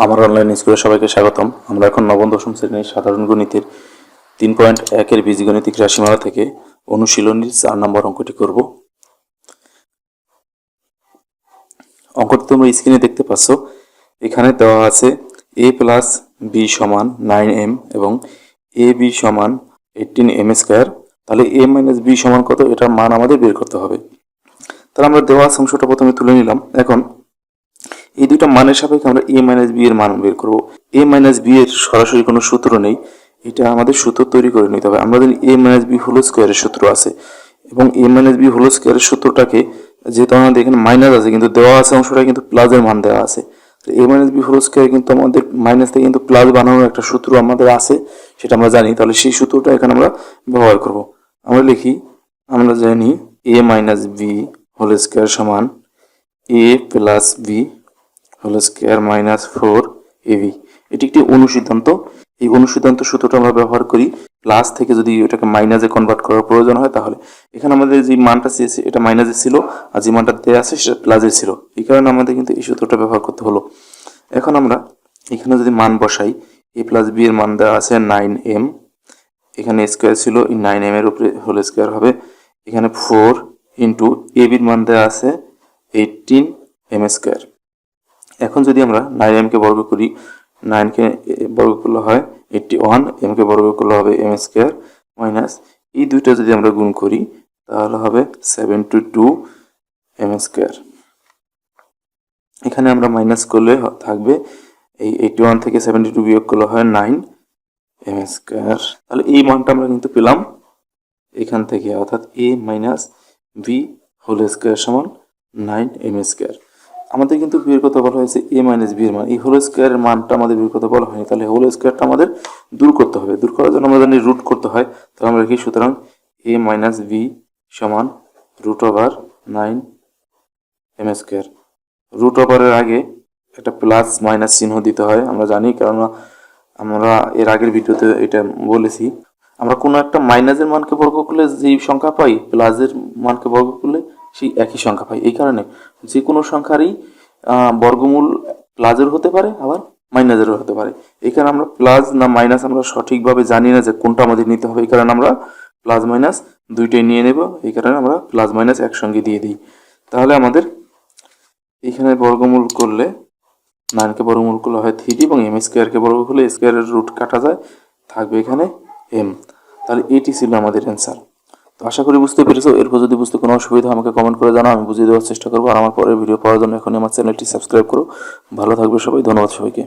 আমার অনলাইন স্কুলে সবাইকে স্বাগতম। আমরা এখন নবম দশম শ্রেণীর সাধারণ গণিতের 3.1 বীজগণিতিক রাশিমালা থেকে অনুশীলনীর 4 নম্বর অঙ্কটি করব। অঙ্কটি তোমরা স্ক্রিনে দেখতে পাচ্ছ। এখানে দেওয়া আছে a প্লাস b সমান 9m এবং ab সমান 18m স্কয়ার। তাহলে a মাইনাস b সমান কত, এটার মান আমাদের বের করতে হবে। তাহলে আমরা দেওয়া অংশটা প্রথমে তুলে নিলাম। এখন এই দুইটা মানের সাপেক্ষে আমরা a মাইনাস b এর মান বের করব। a মাইনাস b এর সরাসরি কোনো সূত্র নেই, এটা আমাদের সূত্র তৈরি করে নিতে হবে। আমরা জানি a মাইনাস b হোল স্কয়ারের সূত্র আছে এবং a মাইনাস b হোল স্কয়ারের সূত্রটাকে, যেহেতু আমাদের এখানে মাইনাস আছে কিন্তু দেওয়া আছে অংশটা কিন্তু প্লাসের মান দেওয়া আছে, a minus b whole square কিন্তু আমাদের মাইনাস থেকে কিন্তু প্লাস বানানোর একটা সূত্র আমাদের আছে, সেটা আমরা জানি। তাহলে সেই সূত্রটা এখানে আমরা ব্যবহার করব। আমরা লিখি, আমরা জানি a minus b whole square সমান a plus b whole square minus 4ab। এটি একটি অনুসিদ্ধান্ত। এই অনুসিদ্ধান্ত সূত্রটা আমরা ব্যবহার করি প্লাস থেকে যদি এটাকে মাইনাসে কনভার্ট করার প্রয়োজন হয়। তাহলে এখানে আমাদের যে মানটা চেয়েছে এটা মাইনাসে ছিল আর যে মানটা দেওয়া আছে সেটা প্লাসে ছিল, এই কারণে আমাদের কিন্তু এই সূত্রটা ব্যবহার করতে হলো। এখন আমরা এখানে যদি মান বসাই, a প্লাস b এর মান দেওয়া আছে 9m, এখানে স্কোয়ার ছিল, এই 9m এর উপরে হোল স্কোয়ার হবে, এখানে 4 ইন্টু ab এর মান দেওয়া আছে 18m স্কোয়ার। এখন যদি আমরা 9m কে বর্গ করি, 9 কে বর্গ করলে হয় 81, m কে বর্গ করলে হবে m স্কয়ার মাইনাস এই দুইটা যদি আমরা গুণ করি তাহলে হবে 72m স্কয়ার। এখানে আমরা মাইনাস করলে থাকবে এই 81 থেকে 72 বিয়োগ করলে হয় 9m স্কয়ার। তাহলে এই মানটা আমরা কিন্তু পেলাম এখান থেকে, অর্থাৎ a minus b whole square সমান 9m স্কয়ার। আমাদের কিন্তু বের করতে বলা হয়েছে a মাইনাস b এর মান, এই হোল স্কয়ারের মানটা আমাদের বের করতে বলা হয়নি। তাহলে হোল স্কয়ারটা আমাদের দূর করতে হবে। দূর করার জন্য আমরা জানি রুট করতে হয়। তাহলে আমরা লিখি, সুতরাং a মাইনাস b সমান root over 9m square. Root ওভারের আগে একটা প্লাস মাইনাস চিহ্ন দিতে হয়, আমরা জানি, কারণ আমরা এর আগের ভিডিওতে এটা বলেছি। আমরা কোনো একটা মাইনাসের মানকে বর্গ করলে যেই সংখ্যা পাই, প্লাসের মানকে বর্গ করলে সেই একই সংখ্যা পাই। এই কারণে যে কোনো সংখ্যারই বর্গমূল প্লাসের হতে পারে আবার মাইনাসেরও হতে পারে। এই কারণে আমরা প্লাস না মাইনাস আমরা সঠিকভাবে জানি না যে কোনটা আমাদের নিতে হবে, এই কারণে আমরা প্লাস মাইনাস দুইটাই নিয়ে নেব। এই কারণে আমরা প্লাস মাইনাস একসঙ্গে দিয়ে দিই। তাহলে আমাদের এখানে বর্গমূল করলে 9কে বর্গমূল করলে হয় 3 এবং m স্কয়ারকে বর্গ করলে স্কয়ারের রুট কাটা যায়, থাকবে এখানে m। তাহলে এটি ছিল আমাদের অ্যান্সার। তো আশা করি বুঝতে পেরেছো। এরপর যদি বুঝতে কোনো অসুবিধা আমাকে কমেন্ট করে জানাও, আমি বুঝিয়ে দেওয়ার চেষ্টা করবো। আর আমার পরের ভিডিও পাওয়ার জন্য এখনই আমার চ্যানেলটি সাবস্ক্রাইব করো। ভালো থাকবে সবাই, ধন্যবাদ সবাইকে।